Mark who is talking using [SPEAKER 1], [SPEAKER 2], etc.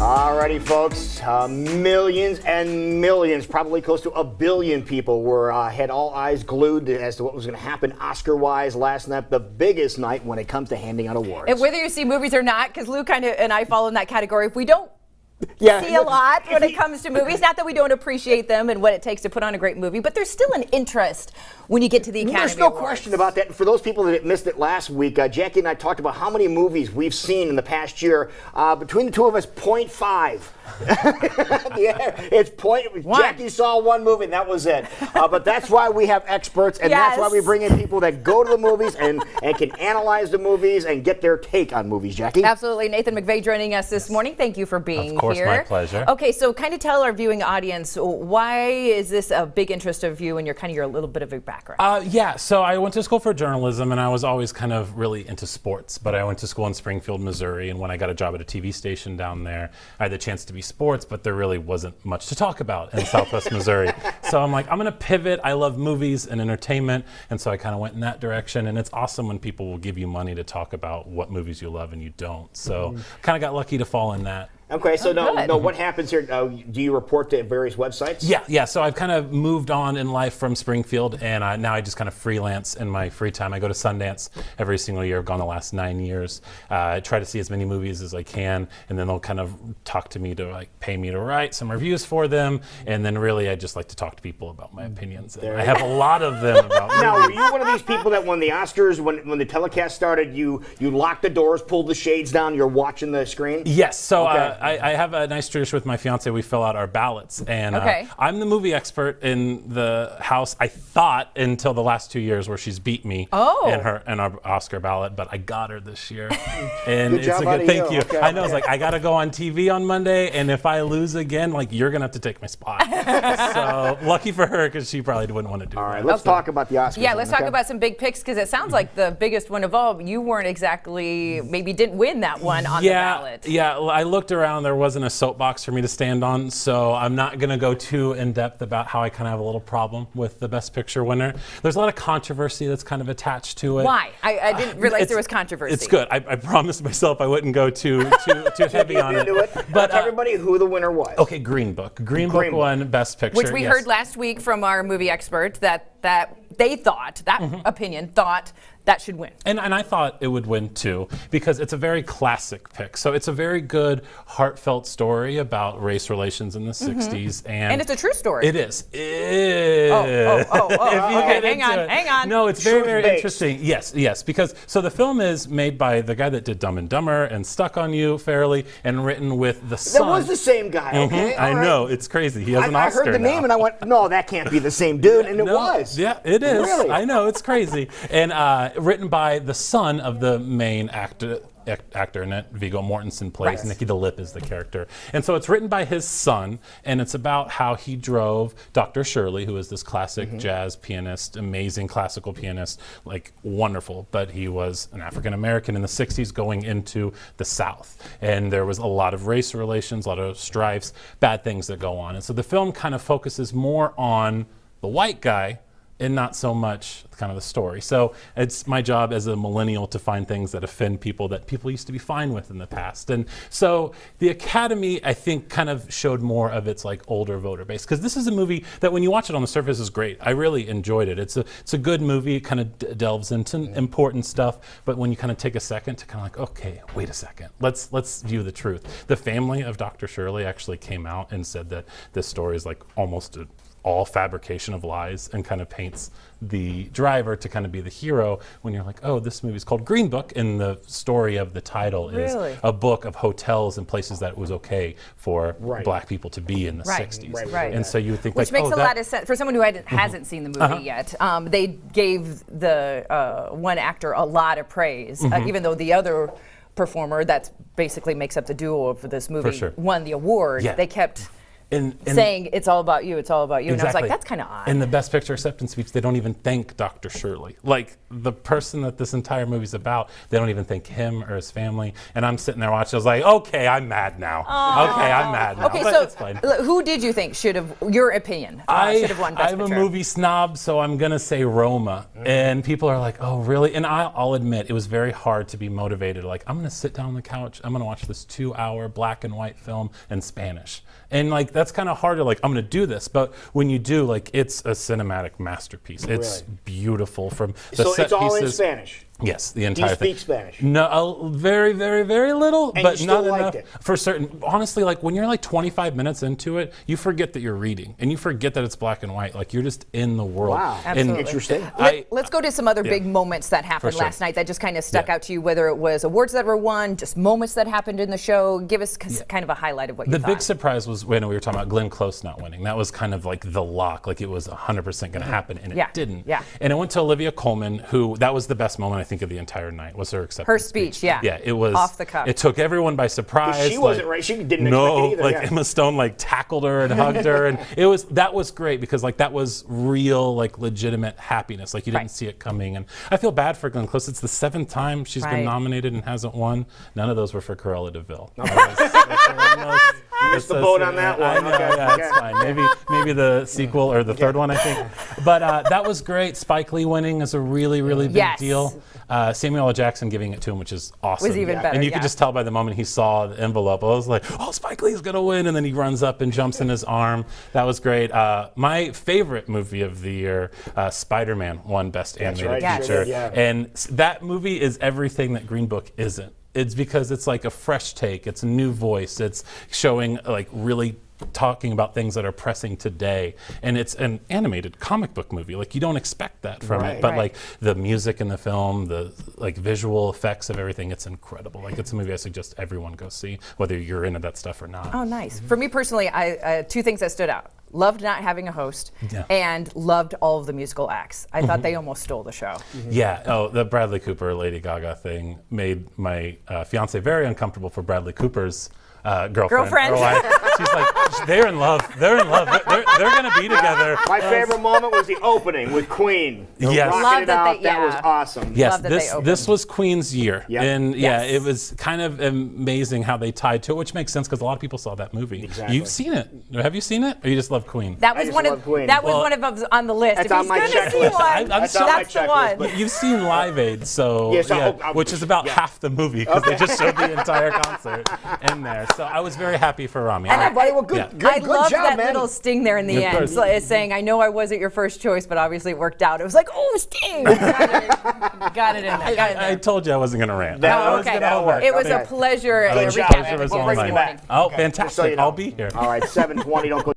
[SPEAKER 1] Alrighty, folks. Millions and millions, probably close to a billion people had all eyes glued as to what was going to happen Oscar-wise last night, the biggest night when it comes to handing out awards.
[SPEAKER 2] And whether you see movies or not, because Lou and I fall in that category, if we don't see a lot when it comes to movies, not that we don't appreciate them and what it takes to put on a great movie, but there's still an interest when you get to the Academy
[SPEAKER 1] There's no
[SPEAKER 2] Awards.
[SPEAKER 1] question about that. And for those people that missed it last week, Jackie and I talked about how many movies we've seen in the past year. Between the two of us, 0.5. Yeah, it's Jackie saw one movie and that was it. But that's why we have experts, and that's why we bring in people that go to the movies and can analyze the movies and get their take on movies. Jackie?
[SPEAKER 2] Absolutely. Nathan McVay joining us this morning. Thank you for being here.
[SPEAKER 3] Of course, my pleasure.
[SPEAKER 2] Okay, so kind of tell our viewing audience, why is this a big interest of you and your little bit of a background?
[SPEAKER 3] Yeah, so I went to school for journalism, and I was always kind of really into sports, but I went to school in Springfield, Missouri, and when I got a job at a TV station down there, I had the chance to be sports, but there really wasn't much to talk about in Southwest Missouri. So I'm like, I'm going to pivot. I love movies and entertainment, and so I kind of went in that direction, and it's awesome when people will give you money to talk about what movies you love and you don't. So kind of got lucky to fall in that.
[SPEAKER 1] Okay, so what happens here? Do you report to various websites?
[SPEAKER 3] Yeah. So I've kind of moved on in life from Springfield, and now I just kind of freelance in my free time. I go to Sundance every single year. I've gone the last 9 years. I try to see as many movies as I can, and then they'll kind of talk to me to pay me to write some reviews for them, and then really I just like to talk to people about my opinions. And I have a lot of them about movies.
[SPEAKER 1] Now, were you one of these people that when the Oscars, when the telecast started, you locked the doors, pulled the shades down, you're watching the screen?
[SPEAKER 3] Yes. So I have a nice tradition with my fiance. We fill out our ballots, and I'm the movie expert in the house. I thought until the last 2 years where she's beat me in our Oscar ballot, but I got her this year, and
[SPEAKER 1] good job,
[SPEAKER 3] thank you.
[SPEAKER 1] Okay.
[SPEAKER 3] I know. It's like I got to go on TV on Monday, and if I lose again, you're gonna have to take my spot. So lucky for her, because she probably wouldn't want to do that.
[SPEAKER 1] All right, let's talk about the Oscars.
[SPEAKER 2] Yeah, let's talk about some big picks, because it sounds like the biggest one of all, you weren't exactly, maybe didn't win that one on the ballot.
[SPEAKER 3] Yeah, I looked around. There wasn't a soapbox for me to stand on, so I'm not going to go too in depth about how I kind of have a little problem with the Best Picture winner. There's a lot of controversy that's kind of attached to it.
[SPEAKER 2] Why? I didn't realize there was controversy.
[SPEAKER 3] It's good. I promised myself I wouldn't go too heavy on it.
[SPEAKER 1] But tell everybody who the winner was.
[SPEAKER 3] Okay, Green Book. Green Book won Best Picture.
[SPEAKER 2] Which we heard last week from our movie expert that they thought, opinion thought, that should win.
[SPEAKER 3] And I thought it would win too, because it's a very classic pick. So it's a very good, heartfelt story about race relations in the 60s. And
[SPEAKER 2] it's a true story.
[SPEAKER 3] It is.
[SPEAKER 2] Okay, hang on.
[SPEAKER 3] No, it's very, very interesting. Yes, because so the film is made by the guy that did Dumb and Dumber and Stuck on You fairly, and written with the son.
[SPEAKER 1] That was the same guy, okay?
[SPEAKER 3] I know, it's crazy. He has an Oscar
[SPEAKER 1] I heard the name and I went, no, that can't be the same dude, and it was.
[SPEAKER 3] Yeah, it is.
[SPEAKER 1] Really?
[SPEAKER 3] I know, it's crazy. And written by the son of the main actor in it. Viggo Mortensen plays. Nicky DeLip is the character. And so it's written by his son, and it's about how he drove Dr. Shirley, who is this classic jazz pianist, amazing classical pianist, wonderful, but he was an African American in the 60s going into the South. And there was a lot of race relations, a lot of strifes, bad things that go on. And so the film kind of focuses more on the white guy and not so much kind of the story. So it's my job as a millennial to find things that offend people that people used to be fine with in the past. And so the Academy, I think, kind of showed more of its older voter base, because this is a movie that when you watch it on the surface is great. I really enjoyed it. It's a good movie. It kind of delves into important stuff, but when you kind of take a second to kind of okay, wait a second, let's view the truth. The family of Dr. Shirley actually came out and said that this story is almost all fabrication of lies, and kind of paints the driver to kind of be the hero when you're oh, this movie's called Green Book, and the story of the title is a book of hotels and places that it was okay for black people to be in the 60s. And so you would think
[SPEAKER 2] which makes a lot of sense for someone who hasn't seen the movie yet. They gave the one actor a lot of praise, even though the other performer that basically makes up the duo of this movie won the award. They kept saying it's all about you, it's all about you.
[SPEAKER 3] Exactly.
[SPEAKER 2] And I was like, that's kind of odd.
[SPEAKER 3] In the Best Picture acceptance speech, they don't even thank Dr. Shirley. Like, the person that this entire movie's about, they don't even thank him or his family. And I'm sitting there watching, I was like, okay, I'm mad now. Okay, I'm mad now.
[SPEAKER 2] Okay,
[SPEAKER 3] but
[SPEAKER 2] so
[SPEAKER 3] it's fine.
[SPEAKER 2] who did you think should have, your opinion, should have won Best
[SPEAKER 3] I'm
[SPEAKER 2] Picture?
[SPEAKER 3] a movie snob, so I'm going to say Roma. And people are like, oh, really? And I'll admit, it was very hard to be motivated. Like, I'm going to sit down on the couch, I'm going to watch this 2-hour black and white film in Spanish. And like, that's kind of hard to like, I'm going to do this. But when you do, like, it's a cinematic masterpiece. It's beautiful from the
[SPEAKER 1] so
[SPEAKER 3] set
[SPEAKER 1] it's all
[SPEAKER 3] pieces.
[SPEAKER 1] in Spanish.
[SPEAKER 3] Yes, the
[SPEAKER 1] Do
[SPEAKER 3] entire
[SPEAKER 1] you
[SPEAKER 3] thing.
[SPEAKER 1] speak Spanish?
[SPEAKER 3] No, very, very, very little,
[SPEAKER 1] And
[SPEAKER 3] but
[SPEAKER 1] you
[SPEAKER 3] not
[SPEAKER 1] still liked
[SPEAKER 3] enough
[SPEAKER 1] it?
[SPEAKER 3] for certain. Honestly, like when you're like 25 minutes into it, you forget that you're reading, and you forget that it's black and white. Like you're just in the world.
[SPEAKER 1] Wow,
[SPEAKER 2] Absolutely.
[SPEAKER 1] Interesting.
[SPEAKER 2] Let's go to some other big moments that happened
[SPEAKER 3] sure.
[SPEAKER 2] last night that just kind of stuck out to you, whether it was awards that were won, just moments that happened in the show. Give us kind of a highlight of what you thought.
[SPEAKER 3] The big surprise was when we were talking about Glenn Close not winning. That was kind of like the lock, like it was 100% going to happen, and it didn't.
[SPEAKER 2] Yeah.
[SPEAKER 3] And it went to Olivia Colman, who, that was the best moment, I think, of the entire night, was her acceptance
[SPEAKER 2] Her speech, yeah.
[SPEAKER 3] Yeah, it was.
[SPEAKER 2] Off the cuff.
[SPEAKER 3] It took everyone by surprise.
[SPEAKER 1] She wasn't right. She didn't expect it either.
[SPEAKER 3] Like
[SPEAKER 1] yeah.
[SPEAKER 3] Emma Stone like tackled her and hugged her, and that was great because like that was real, like legitimate happiness. Like you didn't see it coming, and I feel bad for Glenn Close. It's the 7th time she's been nominated and hasn't won. None of those were for Cruella de Vil.
[SPEAKER 1] Missed the boat on that one.
[SPEAKER 3] I know, yeah, it's fine. Maybe the sequel or the third one, I think. But that was great. Spike Lee winning is a really, really big deal. Samuel L. Jackson giving it to him, which is awesome.
[SPEAKER 2] Was even better,
[SPEAKER 3] And you could just tell by the moment he saw the envelope, I was like, oh, Spike Lee's going to win. And then he runs up and jumps in his arm. That was great. My favorite movie of the year, Spider-Man, won Best Animated Feature. And that movie is everything that Green Book isn't. It's because it's like a fresh take. It's a new voice. It's showing like really talking about things that are pressing today, and it's an animated comic book movie. Like you don't expect that from it, but like the music in the film, the like visual effects of everything, it's incredible. Like it's a movie I suggest everyone go see, whether you're into that stuff or not.
[SPEAKER 2] Oh, nice. For me personally, I two things that stood out. Loved not having a host, and loved all of the musical acts. I thought they almost stole the show.
[SPEAKER 3] Yeah. Oh, the Bradley Cooper Lady Gaga thing made my fiance very uncomfortable for Bradley Cooper's girlfriend. She's like, they're in love. They're in love. They're going to be together.
[SPEAKER 1] My favorite moment was the opening with Queen.
[SPEAKER 3] Yes.
[SPEAKER 1] Rocking it out. That was awesome.
[SPEAKER 3] Yes, this was Queen's year.
[SPEAKER 1] Yep.
[SPEAKER 3] And it was kind of amazing how they tied to it, which makes sense because a lot of people saw that movie.
[SPEAKER 1] Exactly.
[SPEAKER 3] You've seen it. Have you seen it? Or you just love Queen?
[SPEAKER 2] That was one of them on the list.
[SPEAKER 1] That's
[SPEAKER 2] if
[SPEAKER 1] on
[SPEAKER 2] he's
[SPEAKER 1] my
[SPEAKER 2] going to see
[SPEAKER 1] checklist.
[SPEAKER 2] one,
[SPEAKER 1] That's on my
[SPEAKER 2] that's the
[SPEAKER 1] checklist,
[SPEAKER 2] one.
[SPEAKER 3] But you've seen Live Aid, which is about half the movie because they just showed the entire concert in there. So I was very happy for Rami.
[SPEAKER 1] All right, buddy. Well, good
[SPEAKER 2] I
[SPEAKER 1] job,
[SPEAKER 2] love that
[SPEAKER 1] man.
[SPEAKER 2] little sting there in the end, saying, "I know I wasn't your first choice, but obviously it worked out." It was like, "Oh, Sting!" Got it in there.
[SPEAKER 3] I told you I wasn't going to rant.
[SPEAKER 2] It was a pleasure.
[SPEAKER 3] Pleasure was all mine. Oh, fantastic! I'll be here.
[SPEAKER 1] All right, 7:20. Don't go.